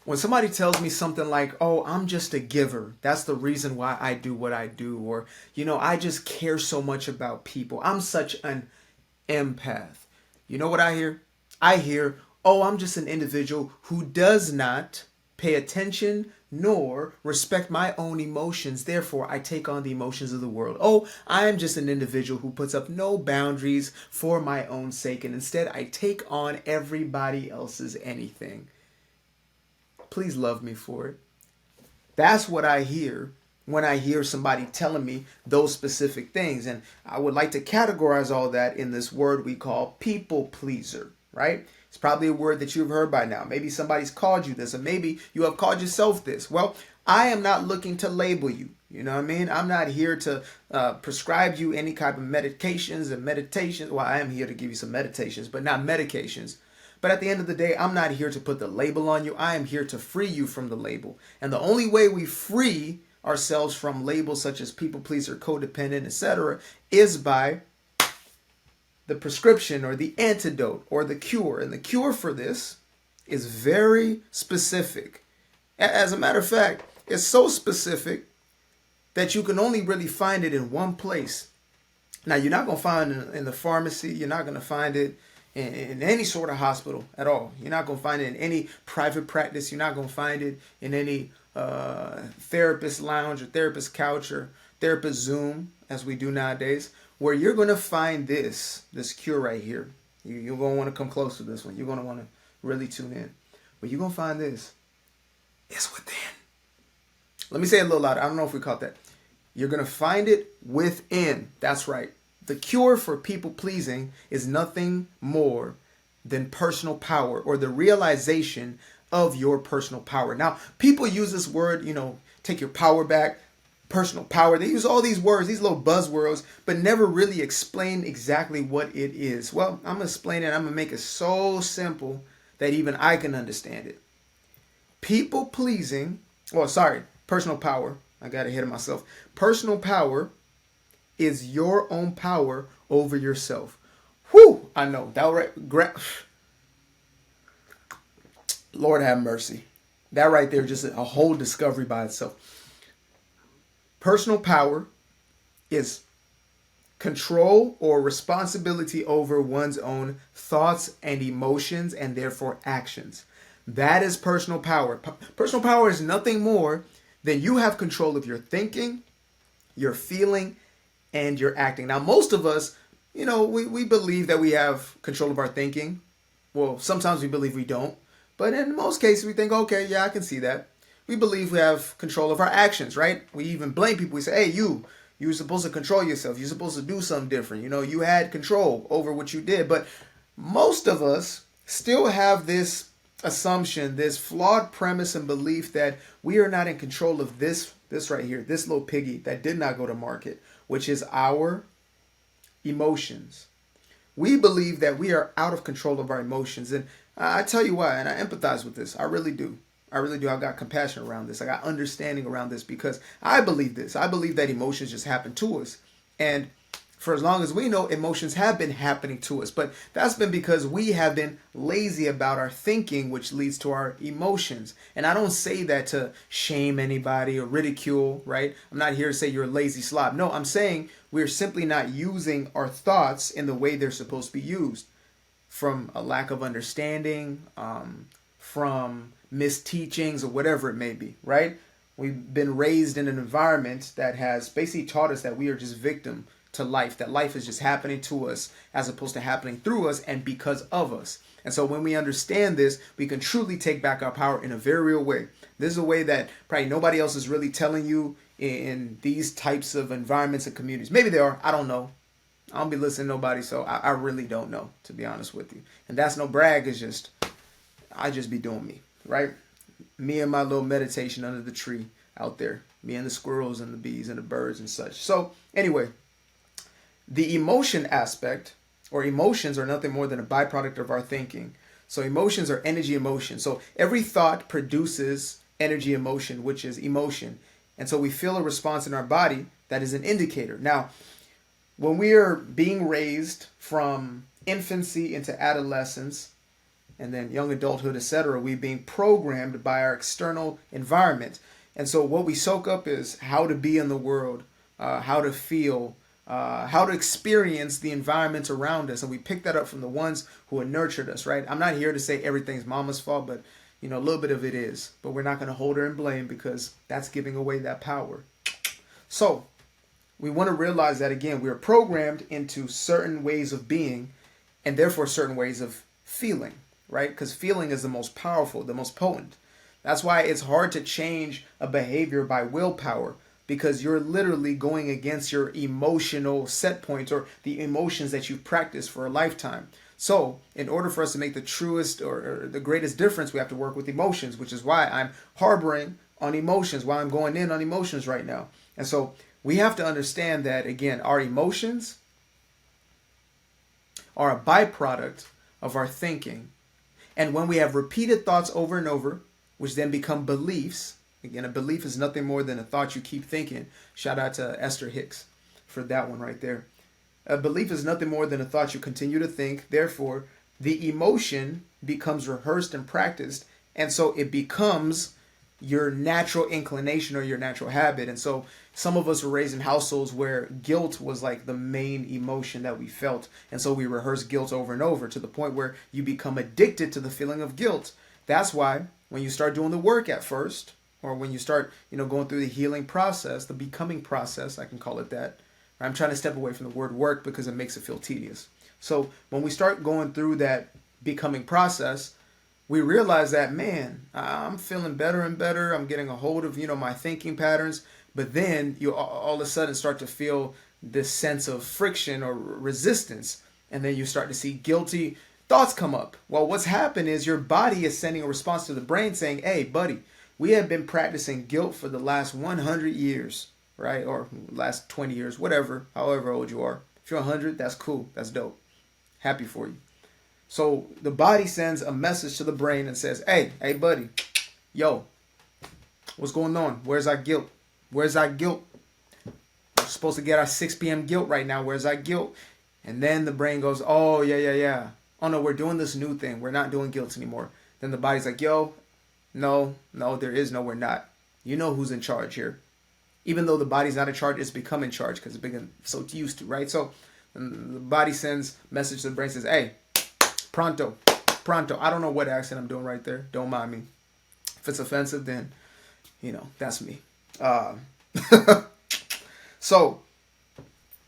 when somebody tells me something like, oh, I'm just a giver, that's the reason why I do what I do, or, I just care so much about people, I'm such an empath. You know what I hear? I hear, oh, I'm just an individual who does not pay attention nor respect my own emotions. Therefore, I take on the emotions of the world. Oh, I am just an individual who puts up no boundaries for my own sake, and instead I take on everybody else's anything. Please love me for it. That's what I hear when I hear somebody telling me those specific things. And I would like to categorize all that in this word we call people pleaser, right? It's probably a word that you've heard by now. Maybe somebody's called you this, or maybe you have called yourself this. Well, I am not looking to label you. You know what I mean? I'm not here to prescribe you any type of medications and meditations. Well, I am here to give you some meditations, but not medications. But at the end of the day, I'm not here to put the label on you. I am here to free you from the label. And the only way we free ourselves from labels such as people pleaser, codependent, etc., is by the prescription or the antidote or the cure. And the cure for this is very specific. As a matter of fact, it's so specific that you can only really find it in one place. Now, you're not going to find it in the pharmacy. You're not going to find it in any sort of hospital at all. You're not going to find it in any private practice. You're not going to find it in any therapist lounge or therapist couch or therapist Zoom, as we do nowadays. Where you're going to find this cure right here. You're going to want to come close to this one. You're going to want to really tune in. But you're going to find this. It's within. Let me say it a little louder. I don't know if we caught that. You're going to find it within. That's right. The cure for people pleasing is nothing more than personal power, or the realization of your personal power. Now, people use this word, take your power back, personal power. They use all these words, these little buzzwords, but never really explain exactly what it is. Well, I'm going to explain it. I'm going to make it so simple that even I can understand it. People pleasing, personal power. I got ahead of myself. Personal power is your own power over yourself. Whew, I know. That right. Lord have mercy. That right there, just a whole discovery by itself. Personal power is control or responsibility over one's own thoughts and emotions, and therefore actions. That is personal power. Personal power is nothing more than you have control of your thinking, your feeling, and your acting. Now, most of us, we believe that we have control of our thinking. Well, sometimes we believe we don't. But in most cases, we think, okay, yeah, I can see that. We believe we have control of our actions, right? We even blame people. We say, hey, you're supposed to control yourself. You're supposed to do something different. You had control over what you did. But most of us still have this assumption, this flawed premise and belief that we are not in control of this right here, this little piggy that did not go to market, which is our emotions. We believe that we are out of control of our emotions. And I tell you why, and I empathize with this. I really do. I've got compassion around this. I got understanding around this because I believe this. I believe that emotions just happen to us. And for as long as we know, emotions have been happening to us. But that's been because we have been lazy about our thinking, which leads to our emotions. And I don't say that to shame anybody or ridicule, right? I'm not here to say you're a lazy slob. No, I'm saying we're simply not using our thoughts in the way they're supposed to be used. From a lack of understanding, from misteachings, or whatever it may be, right? We've been raised in an environment that has basically taught us that we are just victim to life, that life is just happening to us as opposed to happening through us and because of us. And so when we understand this, we can truly take back our power in a very real way. This is a way that probably nobody else is really telling you in these types of environments and communities. Maybe they are. I don't know. I don't be listening to nobody, so I really don't know, to be honest with you. And that's no brag. It's just, I just be doing me, right? Me and my little meditation under the tree out there. Me and the squirrels and the bees and the birds and such. So anyway, the emotion aspect, or emotions, are nothing more than a byproduct of our thinking. So emotions are energy emotion. So every thought produces energy emotion, which is emotion. And so we feel a response in our body that is an indicator. Now, when we are being raised from infancy into adolescence, and then young adulthood, etc., we being programmed by our external environment. And so what we soak up is how to be in the world, how to feel, how to experience the environment around us. And we pick that up from the ones who have nurtured us, right? I'm not here to say everything's mama's fault, but a little bit of it is. But we're not going to hold her in blame because that's giving away that power. So we want to realize that, again, we are programmed into certain ways of being and therefore certain ways of feeling, right? Because feeling is the most powerful, the most potent. That's why it's hard to change a behavior by willpower, because you're literally going against your emotional set points or the emotions that you've practiced for a lifetime. So in order for us to make the truest or the greatest difference, we have to work with emotions, which is why I'm harboring on emotions, why I'm going in on emotions right now. And so we have to understand that, again, our emotions are a byproduct of our thinking. And when we have repeated thoughts over and over, which then become beliefs, again, a belief is nothing more than a thought you keep thinking. Shout out to Esther Hicks for that one right there. A belief is nothing more than a thought you continue to think. Therefore, the emotion becomes rehearsed and practiced. And so it becomes your natural inclination or your natural habit. And so some of us were raised in households where guilt was like the main emotion that we felt. And so we rehearse guilt over and over to the point where you become addicted to the feeling of guilt. That's why when you start doing the work at first, or when you start, going through the healing process, the becoming process, I can call it that. I'm trying to step away from the word work because it makes it feel tedious. So when we start going through that becoming process, we realize that, man, I'm feeling better and better. I'm getting a hold of, my thinking patterns. But then you all of a sudden start to feel this sense of friction or resistance. And then you start to see guilty thoughts come up. Well, what's happened is your body is sending a response to the brain saying, hey, buddy, we have been practicing guilt for the last 100 years, right? Or last 20 years, whatever, however old you are. If you're 100, that's cool. That's dope. Happy for you. So the body sends a message to the brain and says, hey, buddy, yo, what's going on? Where's our guilt? Where's our guilt? We're supposed to get our 6 p.m. guilt right now. Where's our guilt? And then the brain goes, oh, yeah. Oh, no, we're doing this new thing. We're not doing guilt anymore. Then the body's like, yo, no, there is no, we're not. You know who's in charge here. Even though the body's not in charge, it's become in charge because it's been so used to, right? So the body sends a message to the brain, says, hey, pronto. I don't know what accent I'm doing right there. Don't mind me. If it's offensive, then, that's me. So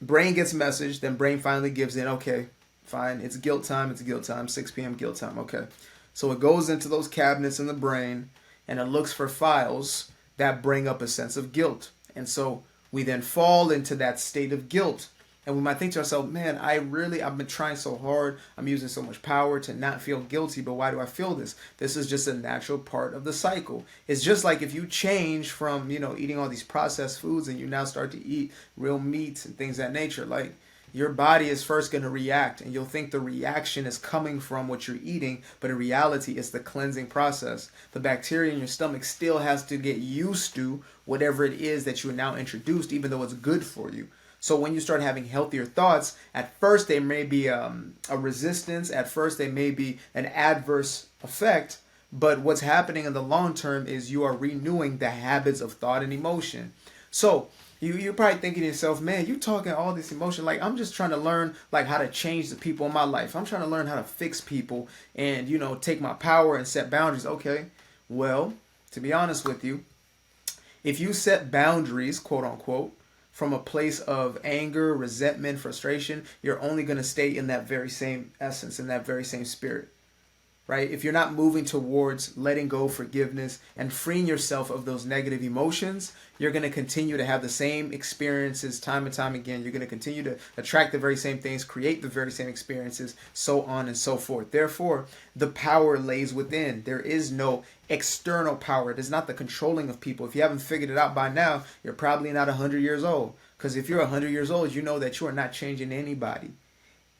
brain gets a message, then brain finally gives in, okay, fine, it's guilt time, 6 p.m. guilt time, okay. So it goes into those cabinets in the brain and it looks for files that bring up a sense of guilt. And so we then fall into that state of guilt. And we might think to ourselves, man, I've been trying so hard. I'm using so much power to not feel guilty. But why do I feel this? This is just a natural part of the cycle. It's just like if you change from, eating all these processed foods and you now start to eat real meats and things of that nature. Like, your body is first going to react and you'll think the reaction is coming from what you're eating, but in reality, it's the cleansing process. The bacteria in your stomach still has to get used to whatever it is that you are now introduced, even though it's good for you. So when you start having healthier thoughts, at first they may be a resistance, at first they may be an adverse effect, but what's happening in the long term is you are renewing the habits of thought and emotion. So you're probably thinking to yourself, man, you talking all this emotion. Like, I'm just trying to learn how to change the people in my life. I'm trying to learn how to fix people and, take my power and set boundaries. Okay, well, to be honest with you, if you set boundaries, quote unquote, from a place of anger, resentment, frustration, you're only going to stay in that very same essence, in that very same spirit. Right? If you're not moving towards letting go, forgiveness, and freeing yourself of those negative emotions, you're going to continue to have the same experiences time and time again. You're going to continue to attract the very same things, create the very same experiences, so on and so forth. Therefore, the power lays within. There is no external power. It is not the controlling of people. If you haven't figured it out by now, you're probably not 100 years old. Because if you're 100 years old, you know that you are not changing anybody.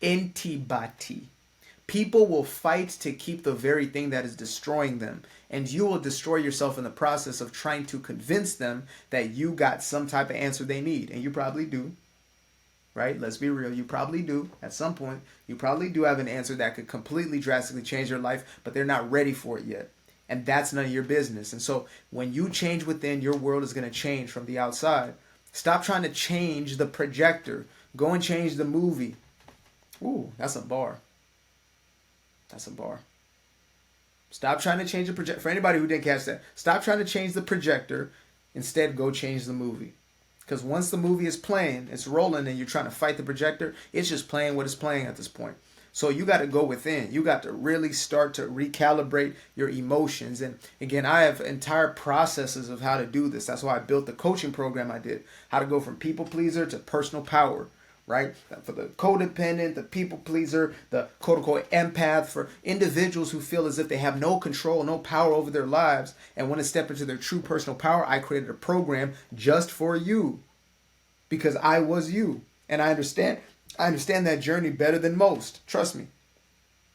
Antibody. People will fight to keep the very thing that is destroying them. And you will destroy yourself in the process of trying to convince them that you got some type of answer they need. And you probably do. right? Let's be real. You probably do at some point. You probably do have an answer that could completely drastically change their life, but they're not ready for it yet. And that's none of your business. And so when you change within, your world is going to change from the outside. Stop trying to change the projector. Go and change the movie. Ooh, that's a bar. That's a bar. Stop trying to change the projector. For anybody who didn't catch that, stop trying to change the projector. Instead, go change the movie. Because once the movie is playing, it's rolling, and you're trying to fight the projector, it's just playing what it's playing at this point. So you got to go within. You got to really start to recalibrate your emotions. And again, I have entire processes of how to do this. That's why I built the coaching program I did. How to go from people pleaser to personal power, right? For the codependent, the people pleaser, the quote unquote empath, for individuals who feel as if they have no control, no power over their lives and want to step into their true personal power. I created a program just for you because I was you. And I understand that journey better than most. Trust me.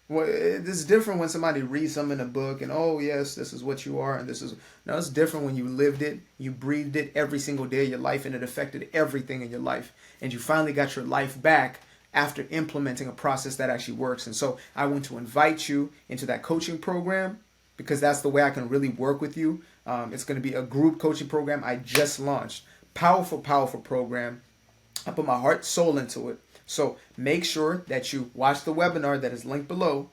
Well, this is different when somebody reads something in a book and, oh, yes, this is what you are. And this is, no, it's different when you lived it, you breathed it every single day of your life, and it affected everything in your life. And you finally got your life back after implementing a process that actually works. And so I want to invite you into that coaching program because that's the way I can really work with you. It's going to be a group coaching program I just launched. Powerful, powerful program. I put my heart, soul into it. So make sure that you watch the webinar that is linked below.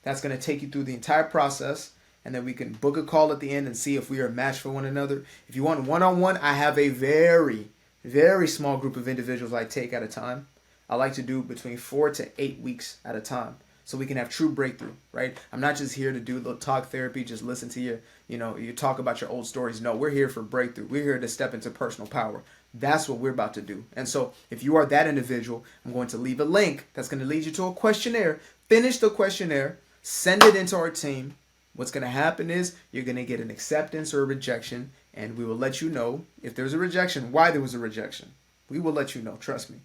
That's going to take you through the entire process. And then we can book a call at the end and see if we are a match for one another. If you want one-on-one, I have a very, very small group of individuals I take at a time. I like to do between 4 to 8 weeks at a time so we can have true breakthrough, right? I'm not just here to do a little talk therapy, just listen to you talk about your old stories. No, we're here for breakthrough. We're here to step into personal power. That's what we're about to do. And so if you are that individual, I'm going to leave a link that's going to lead you to a questionnaire. Finish the questionnaire, send it into our team. What's going to happen is you're going to get an acceptance or a rejection, and we will let you know if there's a rejection, why there was a rejection. We will let you know, trust me.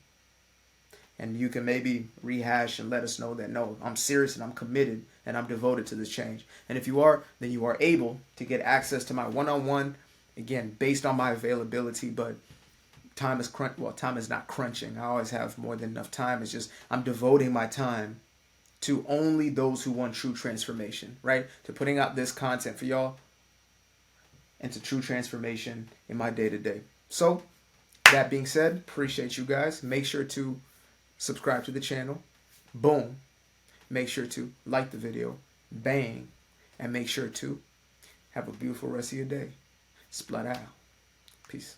And you can maybe rehash and let us know that, no, I'm serious and I'm committed and I'm devoted to this change. And if you are, then you are able to get access to my one-on-one, again, based on my availability, but time is not crunching. I always have more than enough time. It's just I'm devoting my time to only those who want true transformation, right? To putting out this content for y'all and to true transformation in my day-to-day. So that being said, appreciate you guys. Make sure to subscribe to the channel. Boom. Make sure to like the video. Bang. And make sure to have a beautiful rest of your day. Splat out. Peace.